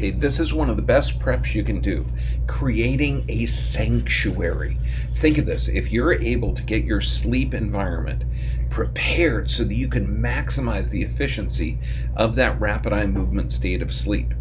Okay, this is one of the best preps you can do, creating a sanctuary. Think of this, if you're able to get your sleep environment prepared so that you can maximize the efficiency of that rapid eye movement state of sleep.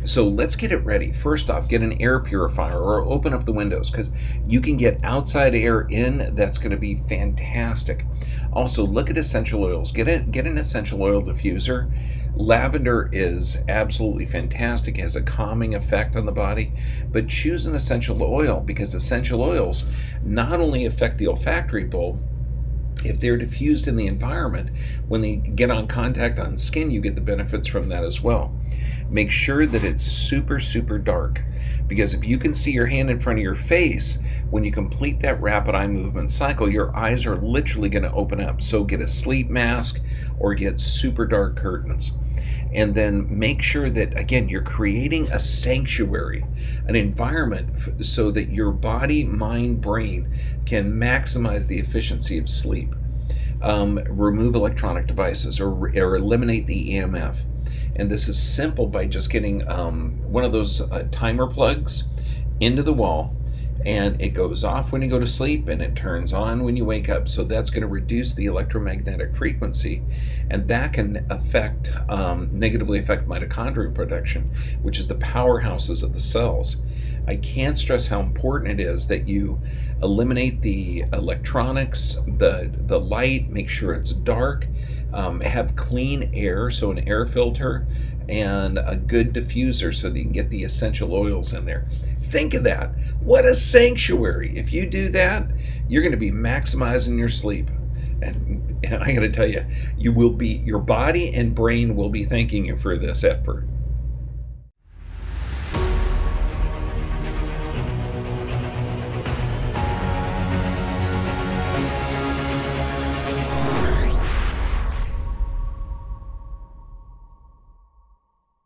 So let's get it ready. First off, get an air purifier or open up the windows because you can get outside air in. That's going to be fantastic. Also, look at essential oils. Get an essential oil diffuser. Lavender is absolutely fantastic. It has a calming effect on the body, but choose an essential oil because essential oils not only affect the olfactory bulb, if they're diffused in the environment, when they get on contact on skin, you get the benefits from that as well. Make sure that it's super, super dark, because if you can see your hand in front of your face, when you complete that rapid eye movement cycle, your eyes are literally going to open up. So get a sleep mask or get super dark curtains. And then make sure that, again, you're creating a sanctuary, an environment so that your body, mind, brain can maximize the efficiency of sleep. Remove electronic devices or eliminate the EMF. And this is simple by just getting one of those timer plugs into the wall, and it goes off when you go to sleep and it turns on when you wake up. So that's going to reduce the electromagnetic frequency, and that can negatively affect mitochondrial production, which is the powerhouses of the cells. I can't stress how important it is that you eliminate the electronics, the light, make sure it's dark, have clean air, so an air filter, and a good diffuser so that you can get the essential oils in there. Think of that. What a sanctuary. If you do that, you're going to be maximizing your sleep. And I got to tell you, your body and brain will be thanking you for this effort.